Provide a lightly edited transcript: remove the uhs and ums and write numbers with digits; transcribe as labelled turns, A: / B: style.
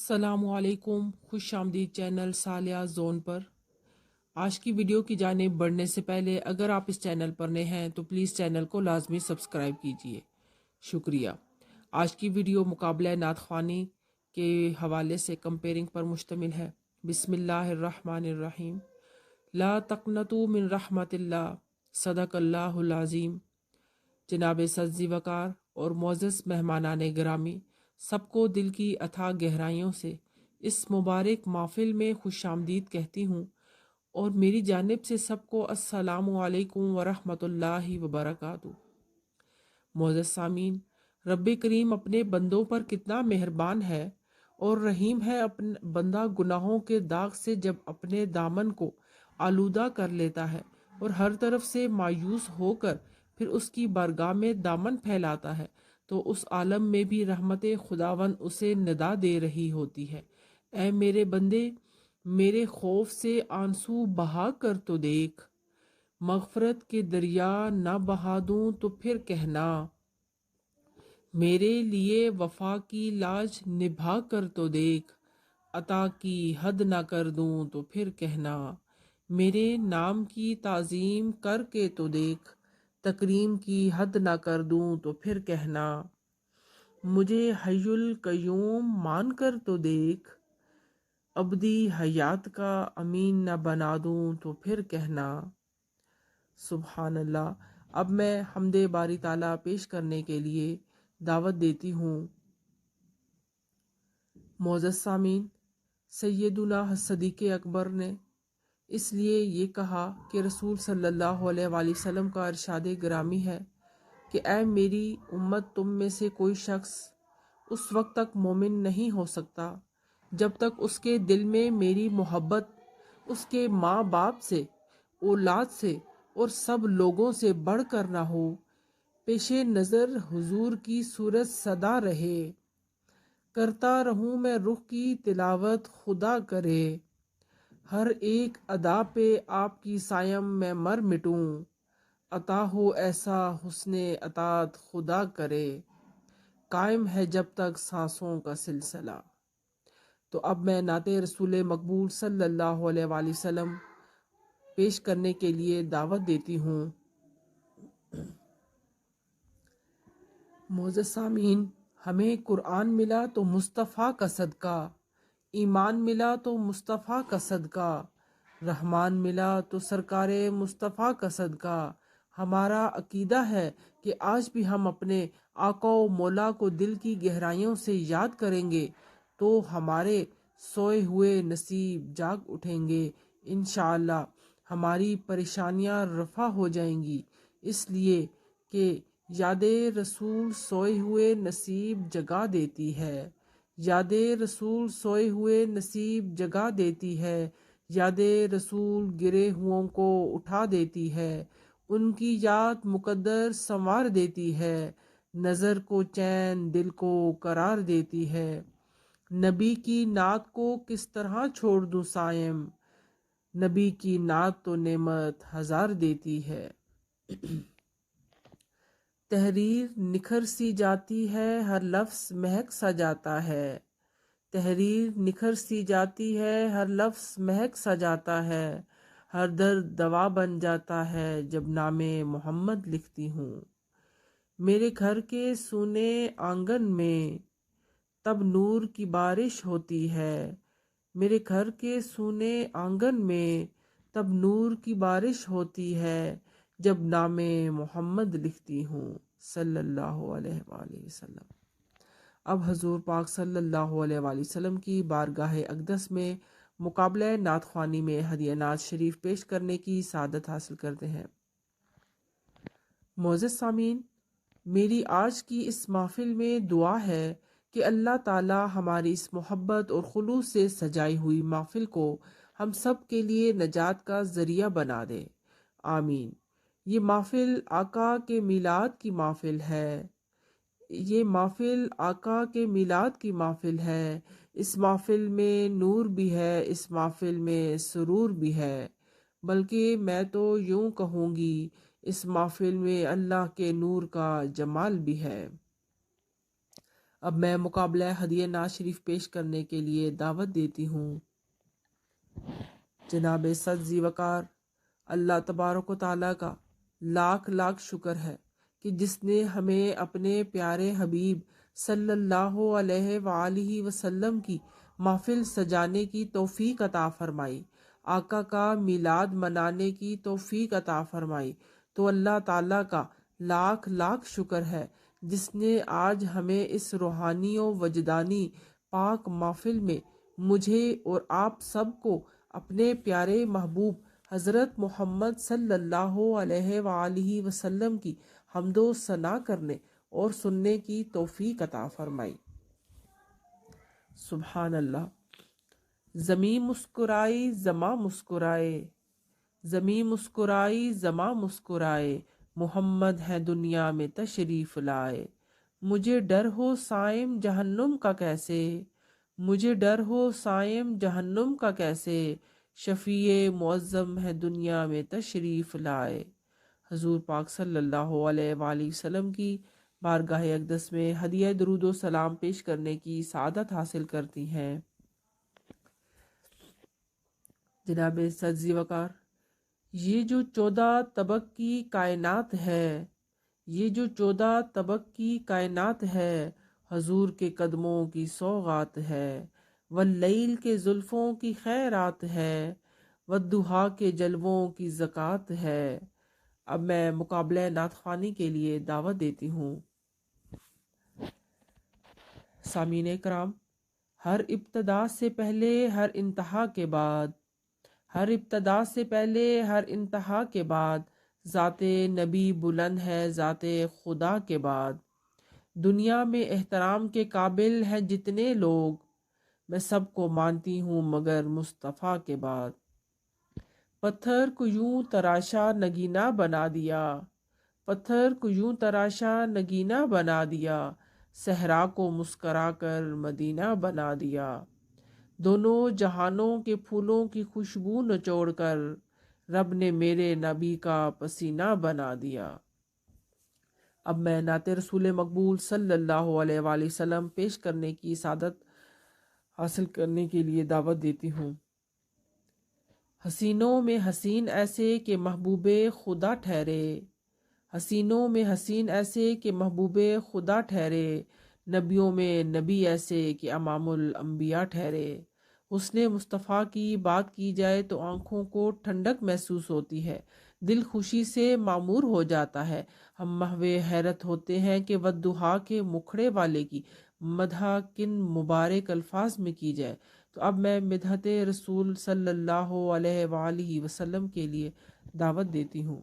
A: अस्सलामु अलैकुम, खुश आमदीद चैनल सालिया जोन पर। आज की वीडियो की जानिब बढ़ने से पहले अगर आप इस चैनल पर नए हैं तो प्लीज़ चैनल को लाजमी सब्सक्राइब कीजिए, शुक्रिया। आज की वीडियो मुकाबला नात ख़्वानी के हवाले से कंपेयरिंग पर मुश्तमिल है। बिस्मिल्लाहिर्रहमानिर्रहीम। ला तक़नतू मिन रहमतिल्लाह, सदक़ल्लाहुल अज़ीम। जनाब सज्जी वकार और मोअज़्ज़ज़ मेहमानाने गिरामी, सबको दिल की अथाह गहराइयों से इस मुबारक महफ़िल में खुश आमदीद कहती हूँ और मेरी जानिब से सबको अस्सलामु अलैकुम वरहमतुल्लाहि वबरकातुहू। मोअज़्ज़ज़ सामीन, रब्बे करीम अपने बंदों पर कितना मेहरबान है और रहीम है। अपने बंदा गुनाहों के दाग से जब अपने दामन को आलूदा कर लेता है और हर तरफ से मायूस होकर फिर उसकी बारगाह में दामन फैलाता है तो उस आलम में भी रहमत खुदावन उसे निदा दे रही होती है। ऐ मेरे बंदे, मेरे खौफ से आंसू बहा कर तो देख, मगफरत के दरिया ना बहा दूं तो फिर कहना, मेरे लिए वफा की लाज निभा कर तो देख, अता की हद ना कर दूं तो फिर कहना, मेरे नाम की ताज़ीम करके तो देख, तकरीम की हद ना कर दूं तो फिर कहना, मुझे हय्युल कय्यूम मान कर तो देख, अबदी हयात का अमीन न बना दूं तो फिर कहना। सुबहान अल्लाह। अब मैं हमदे बारी ताला पेश करने के लिए दावत देती हूँ। मोअज़्ज़ज़ सामीन, सैयदुना सदीक़ अकबर ने इसलिए ये कहा कि रसूल सल्लल्लाहु अलैहि वसल्लम का इरशाद गिरामी है कि ऐ मेरी उम्मत, तुम में से कोई शख्स उस वक्त तक मोमिन नहीं हो सकता जब तक उसके दिल में मेरी मोहब्बत उसके माँ बाप से, औलाद से और सब लोगों से बढ़कर ना हो। पेशे नज़र हुजूर की सूरत सदा रहे, करता रहूं मैं रुख की तिलावत खुदा करे, हर एक अदा पे आपकी सायम मैं मर मिटूं, अता हो ऐसा हुस्ने अतात खुदा करे, कायम है जब तक सांसों का सिलसिला। तो अब मैं नाते रसूल मकबूल सल्लल्लाहु अलैहि वसल्लम पेश करने के लिए दावत देती हूँ। मोअज़्ज़ज़ सामीन, हमें कुरान मिला तो मुस्तफ़ा का सदका, ईमान मिला तो मुस्तफ़ा का सदका, रहमान मिला तो सरकारे मुस्तफ़ा का सदका। हमारा अकीदा है कि आज भी हम अपने आका व मौला को दिल की गहराइयों से याद करेंगे तो हमारे सोए हुए नसीब जाग उठेंगे। इंशाअल्लाह हमारी परेशानियां रफ़ा हो जाएंगी, इसलिए कि यादे रसूल सोए हुए नसीब जगा देती है। यादे रसूल सोए हुए नसीब जगा देती है। यादे रसूल गिरे हुओं को उठा देती है। उनकी याद मुकद्दर संवार देती है। नज़र को चैन, दिल को करार देती है। नबी की नात को किस तरह छोड़ दूं सायम, नबी की नात तो नेमत हजार देती है। तहरीर निखर सी जाती है, हर लफ्ज़ महक सा जाता है। तहरीर निखर सी जाती है, हर लफ्ज़ महक सा जाता है। हर दर्द दवा बन जाता है जब नामे मोहम्मद लिखती हूँ। मेरे घर के सूने आंगन में तब नूर की बारिश होती है। मेरे घर के सूने आंगन में तब नूर की बारिश होती है जब नामे मोहम्मद लिखती हूँ सल्लल्लाहु अलैहि वसल्लम। अब हजूर पाक सल्लल्लाहु अलैहि वसल्लम की बारगाह अक़दस में मुकाबला नात ख़्वानी में हदिया नात शरीफ पेश करने की सादत हासिल करते हैं। मोअज़्ज़ज़ सामीन, मेरी आज की इस महफ़िल में दुआ है कि अल्लाह ताला हमारी इस मोहब्बत और खुलूस से सजाई हुई महफ़िल को हम सब के लिए नजात का ज़रिया बना दे, आमीन। ये महफ़िल आका के मीलाद की महफ़िल है। ये महफ़िल आका के मीलाद की महफ़िल है। इस महफ़िल में नूर भी है, इस महफ़िल में सुरूर भी है, बल्कि मैं तो यूँ कहूँगी इस महफ़िल में अल्लाह के नूर का जमाल भी है। اب میں مقابلہ ہدیہ ناز شریف پیش کرنے کے لیے دعوت دیتی ہوں۔ جناب سعد وقار، اللہ تبارک و تعالیٰ کا لاکھ لاکھ شکر ہے کہ جس نے ہمیں اپنے پیارے حبیب صلی اللہ علیہ وآلہ وسلم کی محفل سجانے کی توفیق عطا فرمائی، آقا کا میلاد منانے کی توفیق عطا فرمائی۔ تو اللہ تعالیٰ کا لاکھ لاکھ شکر ہے جس نے آج ہمیں اس روحانی و وجدانی پاک محفل میں مجھے اور آپ سب کو اپنے پیارے محبوب حضرت محمد صلی اللہ علیہ وآلہ وسلم کی حمد و ثنا کرنے اور سننے کی توفیق عطا فرمائی۔ سبحان اللہ۔ زمیں مسکرائی زماں مسکرائے، زمیں مسکرائی زماں مسکرائے، محمد ہے دنیا میں تشریف لائے۔ مجھے ڈر ہو صائم جہنم کا کیسے، مجھے ڈر ہو صائم جہنم کا کیسے، شفیع معظم ہے دنیا میں تشریف لائے۔ حضور پاک صلی اللہ علیہ وآلہ وسلم کی بارگاہ اقدس میں ہدیہ درود و سلام پیش کرنے کی سعادت حاصل کرتی ہیں۔ جناب سعد وقار، یہ جو 14 طبق کی کائنات ہے، یہ جو 14 طبق کی کائنات ہے، حضور کے قدموں کی سوغات ہے، واللیل کے زلفوں کی خیرات ہے، والضحیٰ کے جلووں کی زکوٰۃ ہے۔ اب میں مقابلہ نعت خوانی کے لیے دعوت دیتی ہوں۔ سامعین کرام، ہر ابتدا سے پہلے ہر انتہا کے بعد، ہر ابتدا سے پہلے ہر انتہا کے بعد، ذات نبی بلند ہے ذات خدا کے بعد۔ دنیا میں احترام کے قابل ہیں جتنے لوگ، میں سب کو مانتی ہوں مگر مصطفیٰ کے بعد۔ پتھر کو یوں تراشا نگینہ بنا دیا، پتھر کو یوں تراشا نگینہ بنا دیا، صحرا کو مسکرا کر مدینہ بنا دیا۔ دونوں جہانوں کے پھولوں کی خوشبو نچوڑ کر، رب نے میرے نبی کا پسینہ بنا دیا۔ اب میں نعت رسول مقبول صلی اللہ علیہ وآلہ وسلم پیش کرنے کی سعادت حاصل کرنے کے لیے دعوت دیتی ہوں۔ حسینوں میں حسین ایسے کہ محبوب خدا ٹھہرے، حسینوں میں حسین ایسے کہ محبوب خدا ٹھہرے، نبیوں میں نبی ایسے کہ امام الانبیاء ٹھہرے۔ حسن مصطفیٰ کی بات کی جائے تو آنکھوں کو ٹھنڈک محسوس ہوتی ہے، دل خوشی سے معمور ہو جاتا ہے۔ ہم محو حیرت ہوتے ہیں کہ والضحیٰ کے مکھڑے والے کی مدح کن مبارک الفاظ میں کی جائے۔ تو اب میں مدحت رسول صلی اللہ علیہ وآلہ وسلم کے لیے دعوت دیتی ہوں۔